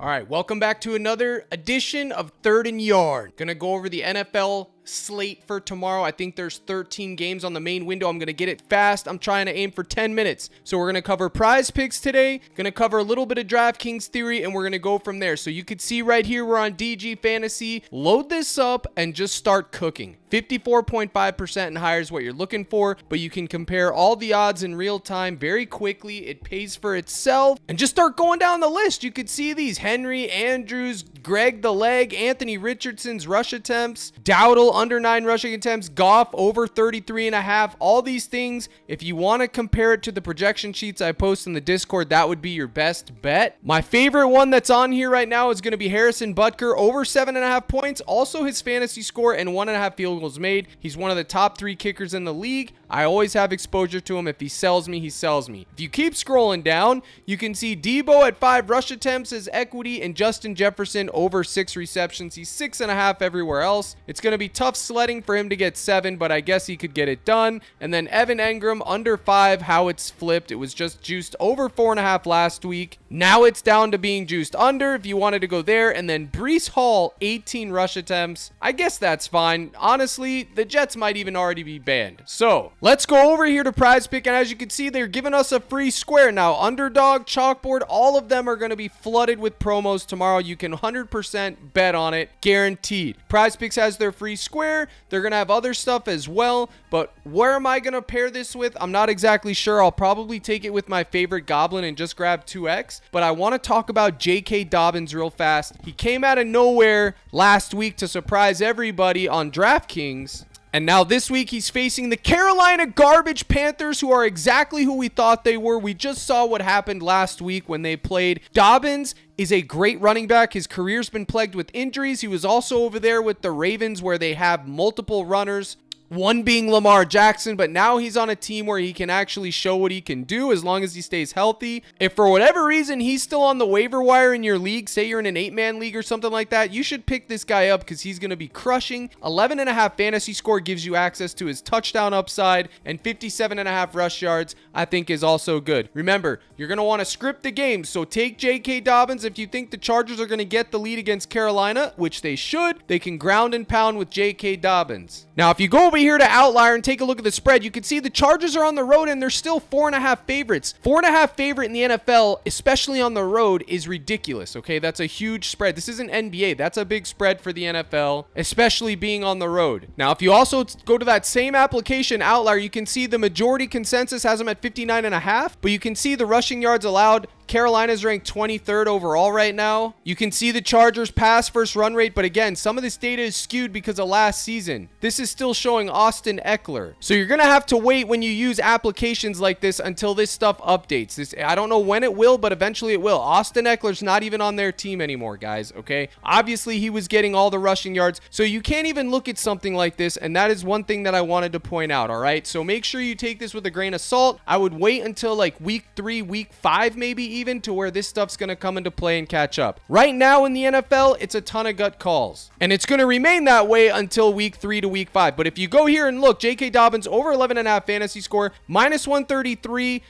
All right, welcome back to another edition of Third and Yard. Gonna go over the NFL slate for tomorrow. I think there's 13 games on the main window. I'm gonna get it fast. I'm trying to aim for 10 minutes. So we're gonna cover PrizePicks today, gonna cover a little bit of Draftkings theory, and we're gonna go from there. So you can see right here, we're on DG Fantasy. Load this up and just start cooking. 54.5% and higher is what you're looking for, but you can compare all the odds in real time very quickly. It pays for itself, and just start going down the list. You could see these: Henry, Andrews, Greg the Leg, Anthony Richardson's rush attempts, Dowdle under 9 rushing attempts, Goff over 33.5. All these things, if you want to compare it to the projection sheets I post in the Discord, that would be your best bet. My favorite one that's on here right now is going to be Harrison Butker over 7.5 points. Also his fantasy score and 1.5 field goals made. He's one of the top 3 kickers in the league. I always have exposure to him. If he sells me, he sells me. If you keep scrolling down, you can see Debo at 5 rush attempts as equity and Justin Jefferson over 6 receptions. He's 6.5 everywhere else. It's going to be tough sledding for him to get 7, but I guess he could get it done. And then Evan Engram under 5, how it's flipped. It was just juiced over 4.5 last week. Now it's down to being juiced under if you wanted to go there. And then Breece Hall, 18 rush attempts. I guess that's fine. Honestly, the Jets might even already be banned. So let's go over here to PrizePick, and as you can see, they're giving us a free square. Now, UnderDog, Chalkboard, all of them are going to be flooded with promos tomorrow. You can 100% bet on it, guaranteed. PrizePicks has their free square. They're going to have other stuff as well, but where am I going to pair this with? I'm not exactly sure. I'll probably take it with my favorite Goblin and just grab 2x, but I want to talk about J.K. Dobbins real fast. He came out of nowhere last week to surprise everybody on Draftkings. And now this week, he's facing the Carolina Garbage Panthers, who are exactly who we thought they were. We just saw what happened last week when they played. Dobbins is a great running back. His career's been plagued with injuries. He was also over there with the Ravens, where they have multiple runners, one being Lamar Jackson, but now he's on a team where he can actually show what he can do as long as he stays healthy. If for whatever reason he's still on the waiver wire in your league, say you're in an 8-man league or something like that, you should pick this guy up because he's going to be crushing. 11.5 fantasy score gives you access to his touchdown upside, and 57.5 rush yards I think is also good. Remember, you're going to want to script the game, so take J.K. Dobbins. If you think the Chargers are going to get the lead against Carolina, which they should, they can ground and pound with J.K. Dobbins. Now, if you go over here to Outlier and take a look at the spread, you can see the Chargers are on the road and they're still 4.5 favorites. 4.5 favorite in the NFL, especially on the road, is ridiculous, okay? That's a huge spread. This isn't NBA. That's a big spread for the NFL, especially being on the road. Now, if you also go to that same application, Outlier, you can see the majority consensus has them at 59.5, but you can see the rushing yards allowed. Carolina's ranked 23rd overall right now. You can see the Chargers pass versus run rate, but again, some of this data is skewed because of last season. This is still showing Austin Eckler. So you're going to have to wait when you use applications like this until this stuff updates. I don't know when it will, but eventually it will. Austin Eckler's not even on their team anymore, guys, okay? Obviously, he was getting all the rushing yards, so you can't even look at something like this, and that is one thing that I wanted to point out, all right? So make sure you take this with a grain of salt. I would wait until like week 3, week 5 maybe even, to where this stuff's going to come into play and catch up. Right now in the NFL, it's a ton of gut calls, and it's going to remain that way until week 3 to week 5. But if you go here and look, J.K. Dobbins over 11.5 fantasy score, minus 133,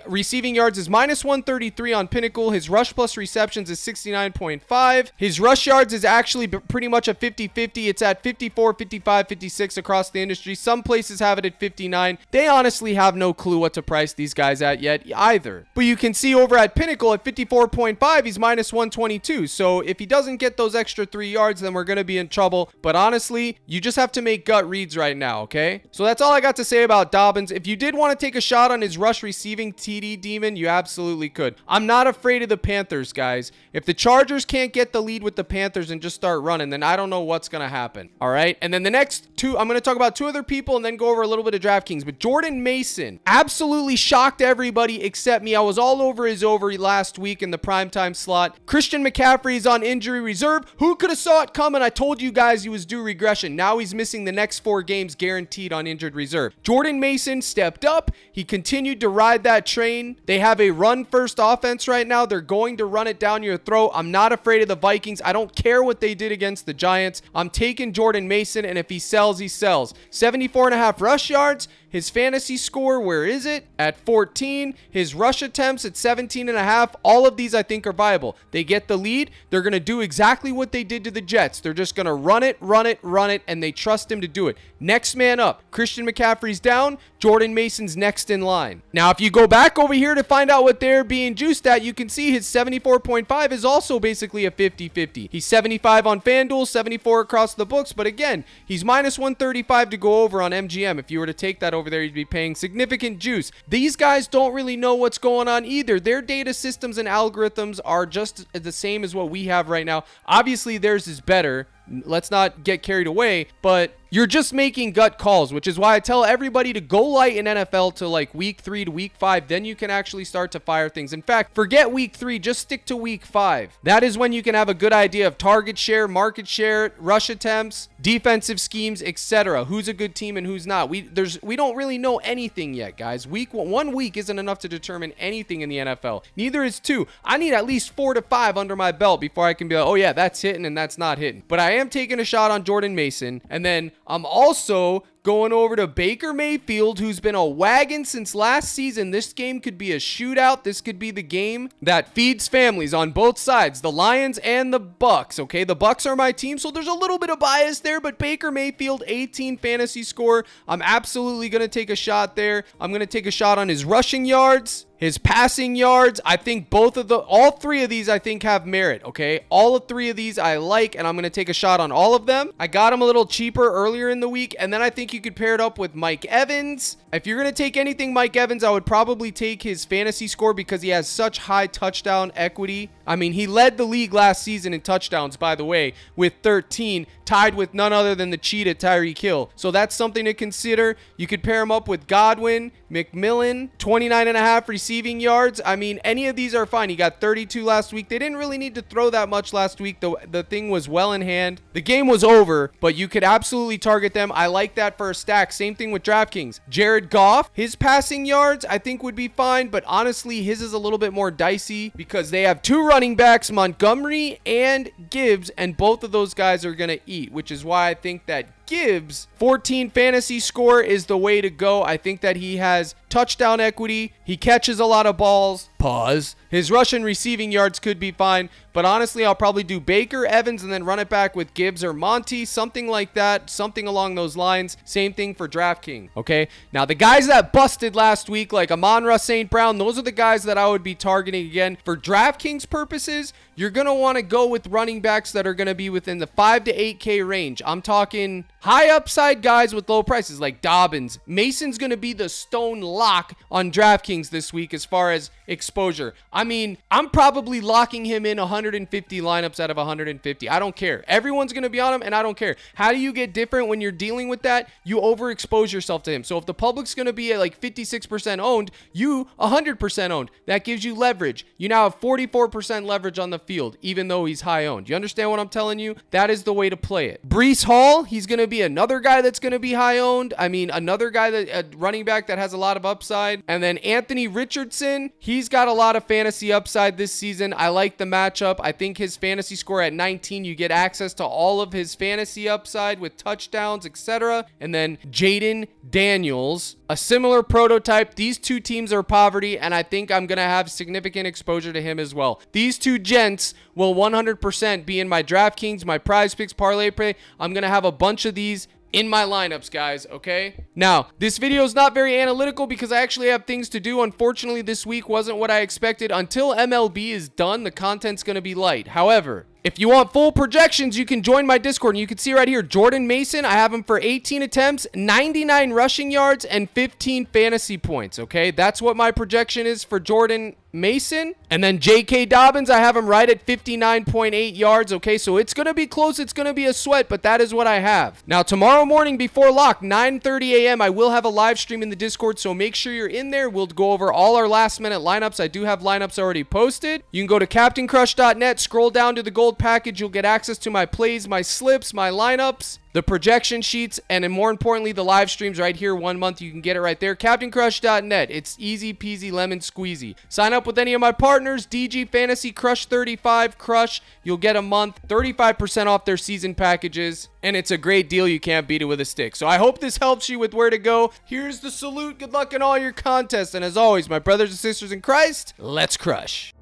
receiving yards is minus 133 on Pinnacle. His rush plus receptions is 69.5. His rush yards is actually pretty much a 50-50. It's at 54, 55, 56 across the industry. Some places have it at 59. They honestly have no clue what to price these guys at yet either. But you can see over at Pinnacle at 54.5, he's minus 122. So if he doesn't get those extra 3 yards, then we're going to be in trouble. But honestly, you just have to make gut reads right now, okay? So that's all I got to say about Dobbins. If you did want to take a shot on his rush receiving TD demon, you absolutely could. I'm not afraid of the Panthers, guys. If the Chargers can't get the lead with the Panthers and just start running, then I don't know what's going to happen, all right? And then the next two, I'm going to talk about 2 other people and then go over a little bit of DraftKings. But Jordan Mason absolutely shocked everybody except me. I was all over his over last week in the primetime slot. Christian McCaffrey is on injury reserve. Who could have saw it coming? I told you guys he was due regression. Now he's missing the next 4 games guaranteed on injured reserve. Jordan Mason stepped up. He continued to ride that train. They have a run-first offense right now. They're going to run it down your throat. I'm not afraid of the Vikings. I don't care what they did against the Giants. I'm taking Jordan Mason, and if he sells, he sells. 74.5 rush yards. His fantasy score, where is it? At 14. His rush attempts at 17.5. All of these I think are viable. They get the lead. They're going to do exactly what they did to the Jets. They're just going to run it, and they trust him to do it. Next man up. Christian McCaffrey's down. Jordan Mason's next in line. Now, if you go back over here to find out what they're being juiced at, you can see his 74.5 is also basically a 50-50. He's 75 on FanDuel, 74 across the books, but again, he's minus 135 to go over on MGM. If you were to take that over there, you'd be paying significant juice. These guys don't really know what's going on either. Their data systems and algorithms are just the same as what we have right now. Obviously, theirs is better. Let's not get carried away, but you're just making gut calls, which is why I tell everybody to go light in NFL to like week 3 to week 5. Then you can actually start to fire things. In fact, forget week 3, just stick to week 5. That is when you can have a good idea of target share, market share, rush attempts, defensive schemes, etc. Who's a good team and who's not. We don't really know anything yet, guys. One week isn't enough to determine anything in the NFL. Neither is 2. I need at least 4 to 5 under my belt before I can be like, oh yeah, that's hitting and that's not hitting. But I am taking a shot on Jordan Mason, and then I'm also going over to Baker Mayfield, who's been a wagon since last season. This game could be a shootout. This could be the game that feeds families on both sides, the Lions and the Bucs, okay? The Bucs are my team, so there's a little bit of bias there, but Baker Mayfield, 18 fantasy score. I'm absolutely going to take a shot there. I'm going to take a shot on his rushing yards, his passing yards. I think all 3 of these I think have merit, okay? All 3 of these I like, and I'm going to take a shot on all of them. I got him a little cheaper earlier in the week, and then I think you could pair it up with Mike Evans. If you're going to take anything Mike Evans, I would probably take his fantasy score because he has such high touchdown equity. I mean, he led the league last season in touchdowns, by the way, with 13, tied with none other than the cheetah Tyreek Hill. So that's something to consider. You could pair him up with Godwin, McMillan, 29.5 receiving yards. I mean, any of these are fine. He got 32 last week. They didn't really need to throw that much last week. The thing was well in hand. The game was over, but you could absolutely target them. I like that for a stack. Same thing with DraftKings. Jared Goff, his passing yards I think would be fine, but honestly, his is a little bit more dicey because they have 2 running backs, Montgomery and Gibbs, and both of those guys are going to eat, which is why I think that Gibbs 14 fantasy score is the way to go. I think that he has touchdown equity. He catches a lot of balls. Pause. His rushing receiving yards could be fine, but honestly, I'll probably do Baker, Evans, and then run it back with Gibbs or Monty, something like that, something along those lines. Same thing for DraftKings, okay? Now, the guys that busted last week, like Amon-Ra St. Brown, those are the guys that I would be targeting again. For DraftKings purposes, you're going to want to go with running backs that are going to be within the 5 to 8K range. I'm talking high upside guys with low prices like Dobbins. Mason's going to be the stone lock on DraftKings this week as far as exposure. I mean, I'm probably locking him in 150 lineups out of 150. I don't care. Everyone's going to be on him, and I don't care. How do you get different when you're dealing with that? You overexpose yourself to him. So if the public's going to be at like 56% owned, you 100% owned. That gives you leverage. You now have 44% leverage on the field, even though he's high owned. You understand what I'm telling you? That is the way to play it. Breece Hall, he's going to be another guy that's going to be high owned. I mean, another guy a running back that has a lot of upside. And then Anthony Richardson, he's got a lot of fantasy upside this season. I like the matchup. I think his fantasy score at 19, you get access to all of his fantasy upside with touchdowns, etc. And then Jaden Daniels, a similar prototype. These 2 teams are poverty, and I think I'm going to have significant exposure to him as well. These 2 gents will 100% be in my DraftKings, my PrizePicks, ParlayPlay. I'm going to have a bunch of these in my lineups, guys, okay? Now, this video is not very analytical because I actually have things to do. Unfortunately, this week wasn't what I expected. Until MLB is done, the content's going to be light. However, if you want full projections, you can join my Discord, and you can see right here, Jordan Mason, I have him for 18 attempts, 99 rushing yards, and 15 fantasy points, okay? That's what my projection is for Jordan Mason. And then J.K. Dobbins, I have him right at 59.8 yards, okay? So it's going to be close. It's going to be a sweat, but that is what I have. Now, tomorrow morning before lock, 9:30 a.m., I will have a live stream in the Discord, so make sure you're in there. We'll go over all our last-minute lineups. I do have lineups already posted. You can go to CaptainCrush.net, scroll down to the gold Gold package, you'll get access to my plays, my slips, my lineups, the projection sheets, and then more importantly, the live streams right here. 1 month, you can get it right there. CaptainCrush.net. It's easy peasy lemon squeezy. Sign up with any of my partners. DG Fantasy Crush 35 Crush. You'll get a month, 35% off their season packages, and it's a great deal. You can't beat it with a stick. So I hope this helps you with where to go. Here's the salute. Good luck in all your contests. And as always, my brothers and sisters in Christ, let's crush.